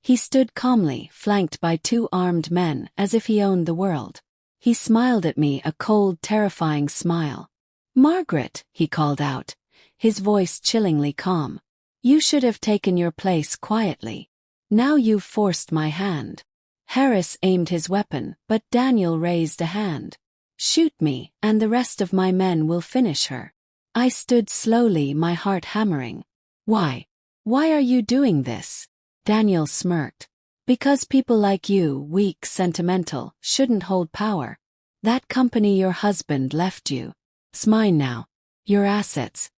He stood calmly, flanked by two armed men, as if he owned the world. He smiled at me, a cold, terrifying smile. "Margaret," he called out, his voice chillingly calm. "You should have taken your place quietly. Now you've forced my hand." Harris aimed his weapon, but Daniel raised a hand. "Shoot me, and the rest of my men will finish her." I stood slowly, my heart hammering. "Why? Why are you doing this?" Daniel smirked. "Because people like you, weak, sentimental, shouldn't hold power. That company your husband left you. It's mine now. Your assets.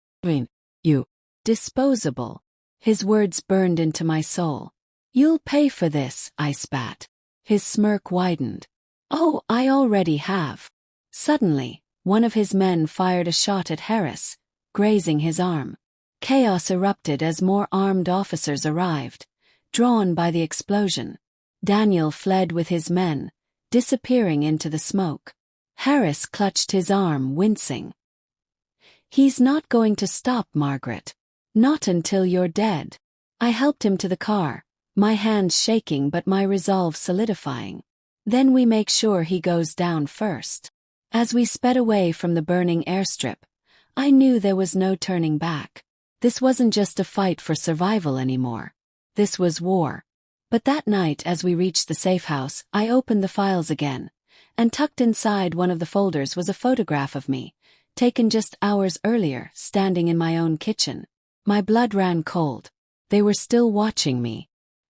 You. Disposable." His words burned into my soul. "You'll pay for this," I spat. His smirk widened. "Oh, I already have." Suddenly, one of his men fired a shot at Harris, grazing his arm. Chaos erupted as more armed officers arrived, drawn by the explosion. Daniel fled with his men, disappearing into the smoke. Harris clutched his arm, wincing. "He's not going to stop, Margaret. Not until you're dead." I helped him to the car, my hands shaking but my resolve solidifying. "Then we make sure he goes down first." As we sped away from the burning airstrip, I knew there was no turning back. This wasn't just a fight for survival anymore. This was war. But that night, as we reached the safe house, I opened the files again, and tucked inside one of the folders was a photograph of me, taken just hours earlier, standing in my own kitchen. My blood ran cold. They were still watching me.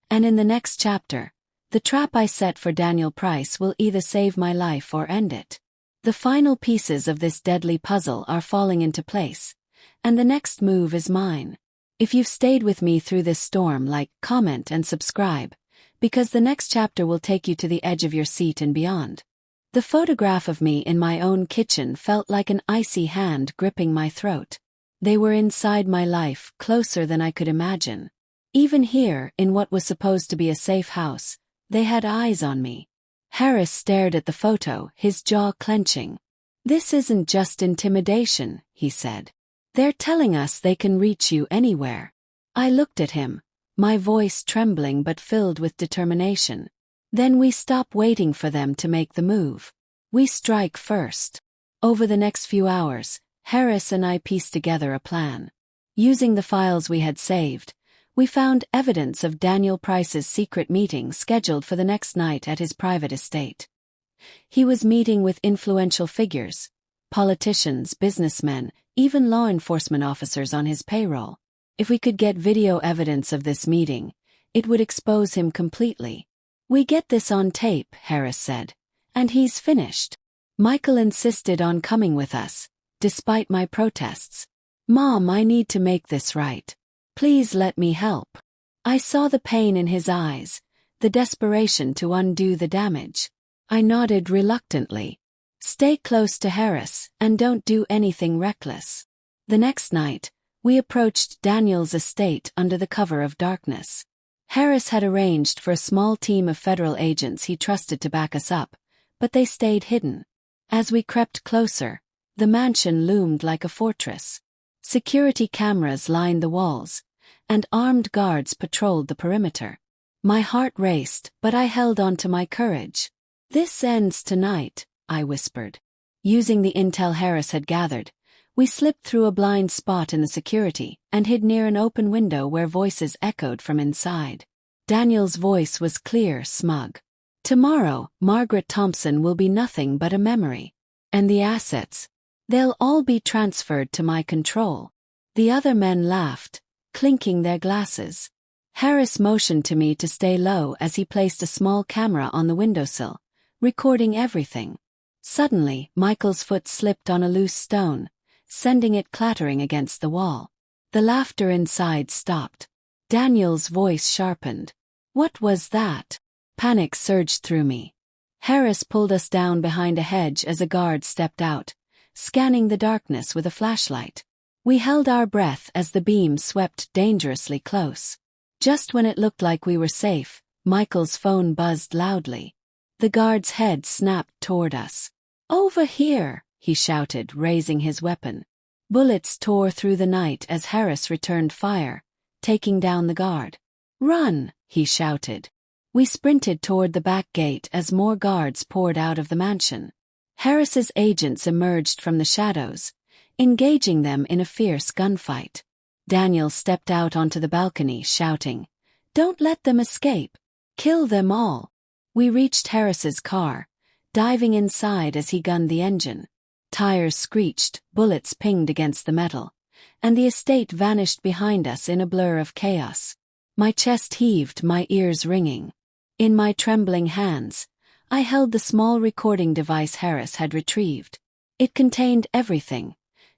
And in the next chapter, the trap I set for Daniel Price will either save my life or end it. The final pieces of this deadly puzzle are falling into place, and the next move is mine. If you've stayed with me through this storm, like, comment, and subscribe, because the next chapter will take you to the edge of your seat and beyond. The photograph of me in my own kitchen felt like an icy hand gripping my throat. They were inside my life, closer than I could imagine. Even here, in what was supposed to be a safe house, they had eyes on me. Harris stared at the photo, his jaw clenching. "This isn't just intimidation," he said. "They're telling us they can reach you anywhere." I looked at him, my voice trembling but filled with determination. "Then we stop waiting for them to make the move. We strike first." Over the next few hours, Harris and I pieced together a plan. Using the files we had saved, we found evidence of Daniel Price's secret meeting scheduled for the next night at his private estate. He was meeting with influential figures, politicians, businessmen, even law enforcement officers on his payroll. If we could get video evidence of this meeting, it would expose him completely. "We get this on tape," Harris said, "and he's finished." Michael insisted on coming with us, despite my protests. "Mom, I need to make this right. Please let me help." I saw the pain in his eyes, the desperation to undo the damage. I nodded reluctantly. "Stay close to Harris, and don't do anything reckless." The next night, we approached Daniel's estate under the cover of darkness. Harris had arranged for a small team of federal agents he trusted to back us up, but they stayed hidden. As we crept closer, the mansion loomed like a fortress. Security cameras lined the walls, and armed guards patrolled the perimeter. My heart raced, but I held on to my courage. "This ends tonight," I whispered. Using the intel Harris had gathered, we slipped through a blind spot in the security and hid near an open window where voices echoed from inside. Daniel's voice was clear, smug. "Tomorrow, Margaret Thompson will be nothing but a memory. And the assets, they'll all be transferred to my control." The other men laughed, clinking their glasses. Harris motioned to me to stay low as he placed a small camera on the windowsill, recording everything. Suddenly, Michael's foot slipped on a loose stone, sending it clattering against the wall. The laughter inside stopped. Daniel's voice sharpened. "What was that?" Panic surged through me. Harris pulled us down behind a hedge as a guard stepped out, scanning the darkness with a flashlight. We held our breath as the beam swept dangerously close. Just when it looked like we were safe, Michael's phone buzzed loudly. The guard's head snapped toward us. "Over here!" he shouted, raising his weapon. Bullets tore through the night as Harris returned fire, taking down the guard. "Run!" he shouted. We sprinted toward the back gate as more guards poured out of the mansion. Harris's agents emerged from the shadows, engaging them in a fierce gunfight. Daniel stepped out onto the balcony, shouting, "Don't let them escape! Kill them all!" We reached Harris's car, diving inside as he gunned the engine. Tires screeched, bullets pinged against the metal, and the estate vanished behind us in a blur of chaos. My chest heaved, my ears ringing. In my trembling hands, I held the small recording device Harris had retrieved. It contained everything: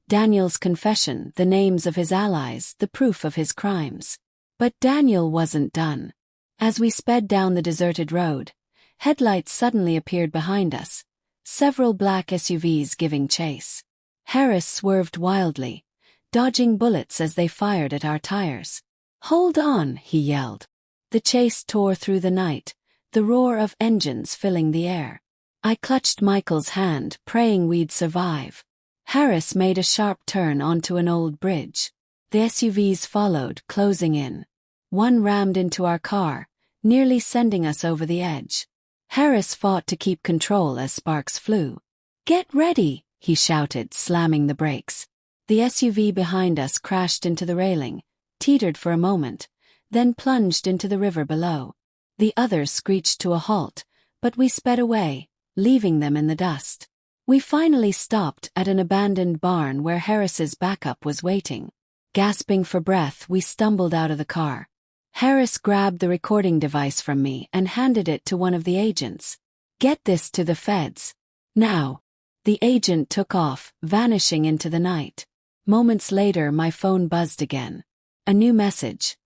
Daniel's confession, the names of his allies, the proof of his crimes. But Daniel wasn't done. As we sped down the deserted road, headlights suddenly appeared behind us, several black SUVs giving chase. Harris swerved wildly, dodging bullets as they fired at our tires. "Hold on," he yelled. The chase tore through the night, the roar of engines filling the air. I clutched Michael's hand, praying we'd survive. Harris made a sharp turn onto an old bridge. The SUVs followed, closing in. One rammed into our car, nearly sending us over the edge. Harris fought to keep control as sparks flew. "Get ready," he shouted, slamming the brakes. The SUV behind us crashed into the railing, teetered for a moment, then plunged into the river below. The others screeched to a halt, but we sped away, leaving them in the dust. We finally stopped at an abandoned barn where Harris's backup was waiting. Gasping for breath, we stumbled out of the car. Harris grabbed the recording device from me and handed it to one of the agents. "Get this to the feds. Now." The agent took off, vanishing into the night. Moments later, my phone buzzed again. A new message.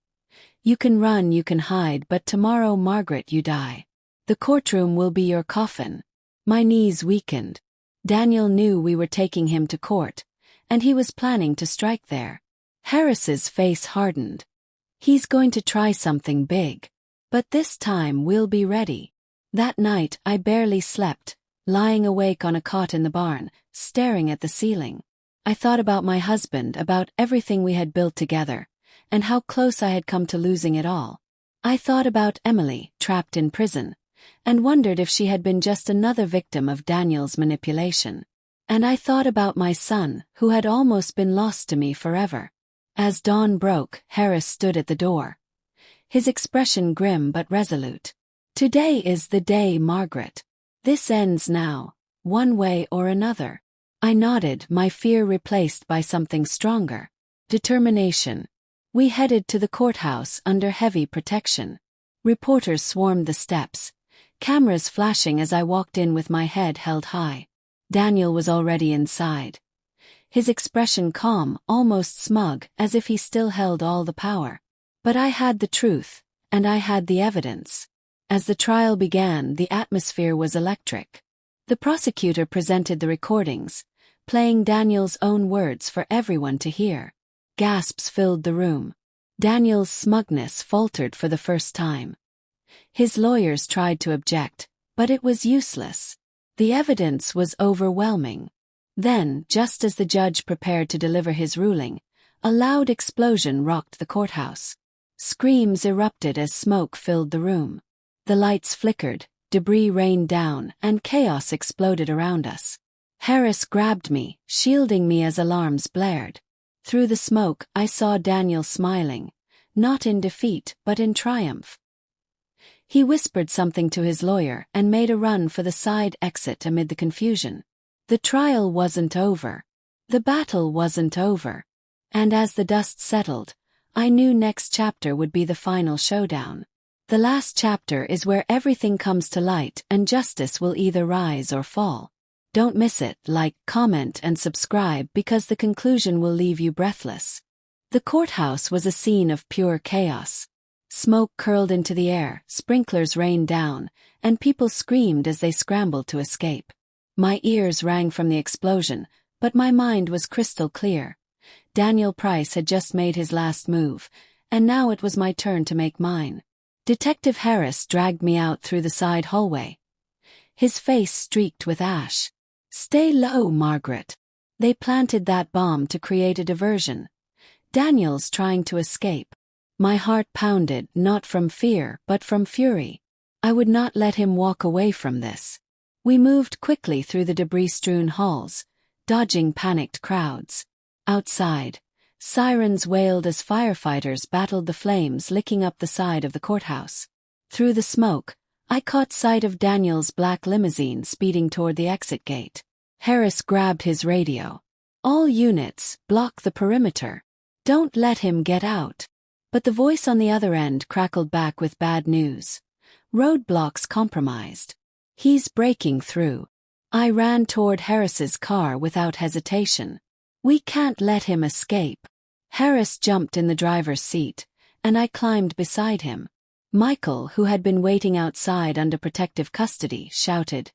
"You can run, you can hide, but tomorrow, Margaret, you die. The courtroom will be your coffin." My knees weakened. Daniel knew we were taking him to court, and he was planning to strike there. Harris's face hardened. "He's going to try something big. But this time we'll be ready." That night I barely slept, lying awake on a cot in the barn, staring at the ceiling. I thought about my husband, about everything we had built together, and how close I had come to losing it all. I thought about Emily, trapped in prison, and wondered if she had been just another victim of Daniel's manipulation. And I thought about my son, who had almost been lost to me forever. As dawn broke, Harris stood at the door, his expression grim but resolute. "Today is the day, Margaret. This ends now, one way or another." I nodded, my fear replaced by something stronger. Determination. We headed to the courthouse under heavy protection. Reporters swarmed the steps, cameras flashing as I walked in with my head held high. Daniel was already inside, his expression calm, almost smug, as if he still held all the power. But I had the truth, and I had the evidence. As the trial began, the atmosphere was electric. The prosecutor presented the recordings, playing Daniel's own words for everyone to hear. Gasps filled the room. Daniel's smugness faltered for the first time. His lawyers tried to object, but it was useless. The evidence was overwhelming. Then, just as the judge prepared to deliver his ruling, a loud explosion rocked the courthouse. Screams erupted as smoke filled the room. The lights flickered, debris rained down, and chaos exploded around us. Harris grabbed me, shielding me as alarms blared. Through the smoke, I saw Daniel smiling, not in defeat but in triumph. He whispered something to his lawyer and made a run for the side exit amid the confusion. The trial wasn't over. The battle wasn't over. And as the dust settled, I knew next chapter would be the final showdown. The last chapter is where everything comes to light and justice will either rise or fall. Don't miss it, like, comment and subscribe because the conclusion will leave you breathless. The courthouse was a scene of pure chaos. Smoke curled into the air, sprinklers rained down, and people screamed as they scrambled to escape. My ears rang from the explosion, but my mind was crystal clear. Daniel Price had just made his last move, and now it was my turn to make mine. Detective Harris dragged me out through the side hallway, his face streaked with ash. "Stay low, Margaret. They planted that bomb to create a diversion. Daniel's trying to escape." My heart pounded, not from fear but from fury. I would not let him walk away from this. We moved quickly through the debris-strewn halls, dodging panicked crowds. Outside, sirens wailed as firefighters battled the flames licking up the side of the courthouse. Through the smoke, I caught sight of Daniel's black limousine speeding toward the exit gate. Harris grabbed his radio. "All units, block the perimeter. Don't let him get out." But the voice on the other end crackled back with bad news. "Roadblocks compromised. He's breaking through." I ran toward Harris's car without hesitation. "We can't let him escape." Harris jumped in the driver's seat, and I climbed beside him. Michael, who had been waiting outside under protective custody, shouted,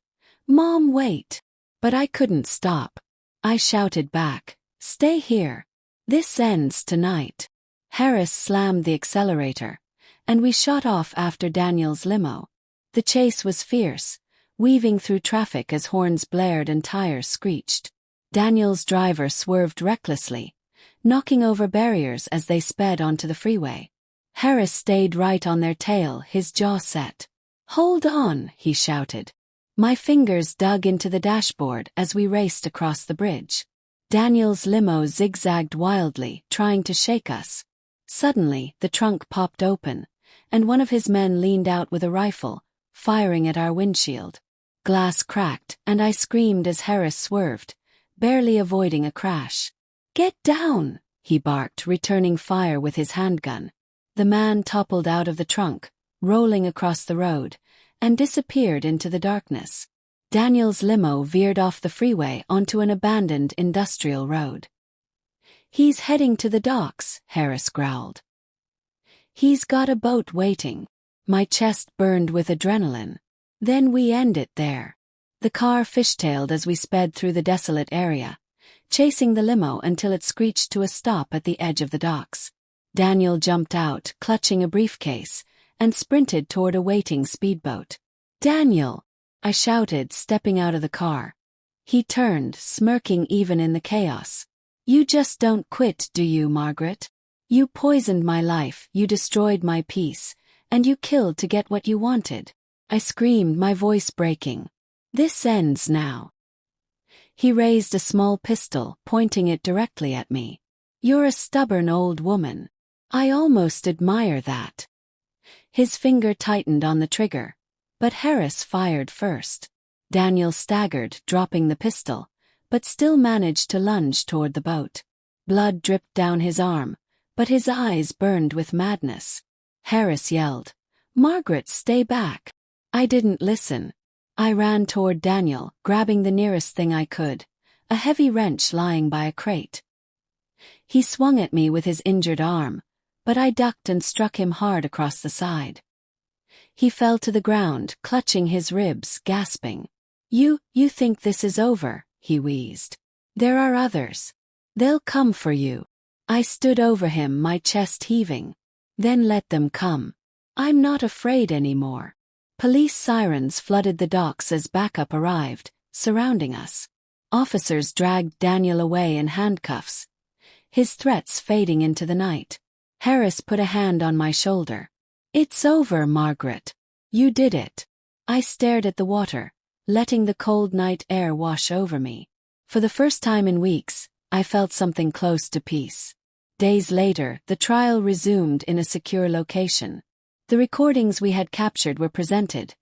"Mom, wait." But I couldn't stop. I shouted back, "Stay here. This ends tonight." Harris slammed the accelerator, and we shot off after Daniel's limo. The chase was fierce, weaving through traffic as horns blared and tires screeched. Daniel's driver swerved recklessly, knocking over barriers as they sped onto the freeway. Harris stayed right on their tail, his jaw set. "Hold on," he shouted. My fingers dug into the dashboard as we raced across the bridge. Daniel's limo zigzagged wildly, trying to shake us. Suddenly, the trunk popped open, and one of his men leaned out with a rifle, firing at our windshield. Glass cracked, and I screamed as Harris swerved, barely avoiding a crash. "Get down!" he barked, returning fire with his handgun. The man toppled out of the trunk, rolling across the road, and disappeared into the darkness. Daniel's limo veered off the freeway onto an abandoned industrial road. "He's heading to the docks," Harris growled. "He's got a boat waiting." My chest burned with adrenaline. Then we end it there. The car fishtailed as we sped through the desolate area, chasing the limo until it screeched to a stop at the edge of the docks. Daniel jumped out, clutching a briefcase, and sprinted toward a waiting speedboat. "Daniel!" I shouted, stepping out of the car. He turned, smirking even in the chaos. "You just don't quit, do you, Margaret? You poisoned my life, you destroyed my peace, and you killed to get what you wanted." I screamed, my voice breaking. "This ends now." He raised a small pistol, pointing it directly at me. "You're a stubborn old woman. I almost admire that." His finger tightened on the trigger, but Harris fired first. Daniel staggered, dropping the pistol, but still managed to lunge toward the boat. Blood dripped down his arm, but his eyes burned with madness. Harris yelled, "Margaret, stay back." I didn't listen. I ran toward Daniel, grabbing the nearest thing I could, a heavy wrench lying by a crate. He swung at me with his injured arm, but I ducked and struck him hard across the side. He fell to the ground, clutching his ribs, gasping. You think this is over," he wheezed. "There are others. They'll come for you." I stood over him, my chest heaving. "Then let them come. I'm not afraid anymore." Police sirens flooded the docks as backup arrived, surrounding us. Officers dragged Daniel away in handcuffs, his threats fading into the night. Harris put a hand on my shoulder. "It's over, Margaret. You did it." I stared at the water, letting the cold night air wash over me. For the first time in weeks, I felt something close to peace. Days later, the trial resumed in a secure location. The recordings we had captured were presented.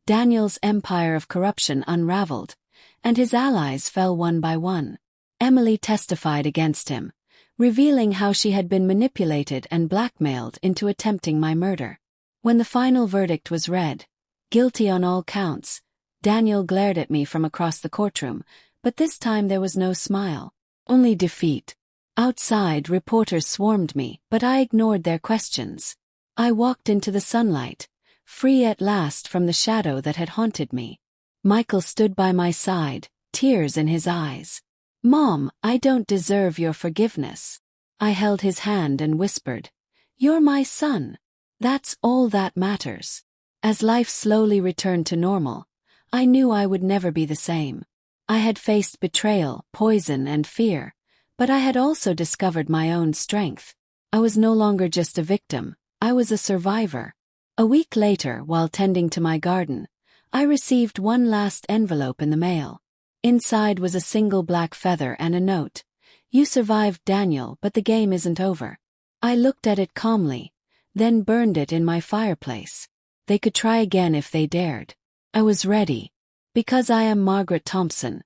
Daniel's empire of corruption unraveled, and his allies fell one by one. Emily testified against him, revealing how she had been manipulated and blackmailed into attempting my murder. When the final verdict was read, guilty on all counts, Daniel glared at me from across the courtroom, but this time there was no smile, only defeat. Outside, reporters swarmed me, but I ignored their questions. I walked into the sunlight, free at last from the shadow that had haunted me. Michael stood by my side, tears in his eyes. "Mom, I don't deserve your forgiveness." I held his hand and whispered, "You're my son. That's all that matters." As life slowly returned to normal, I knew I would never be the same. I had faced betrayal, poison, and fear, but I had also discovered my own strength. I was no longer just a victim, I was a survivor. A week later, while tending to my garden, I received one last envelope in the mail. Inside was a single black feather and a note. "You survived, Daniel, but the game isn't over." I looked at it calmly, then burned it in my fireplace. They could try again if they dared. I was ready. Because I am Margaret Thompson,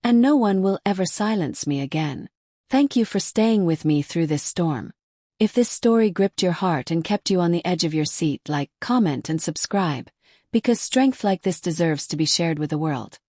and no one will ever silence me again. Thank you for staying with me through this storm. If this story gripped your heart and kept you on the edge of your seat, like, comment, and subscribe, because strength like this deserves to be shared with the world.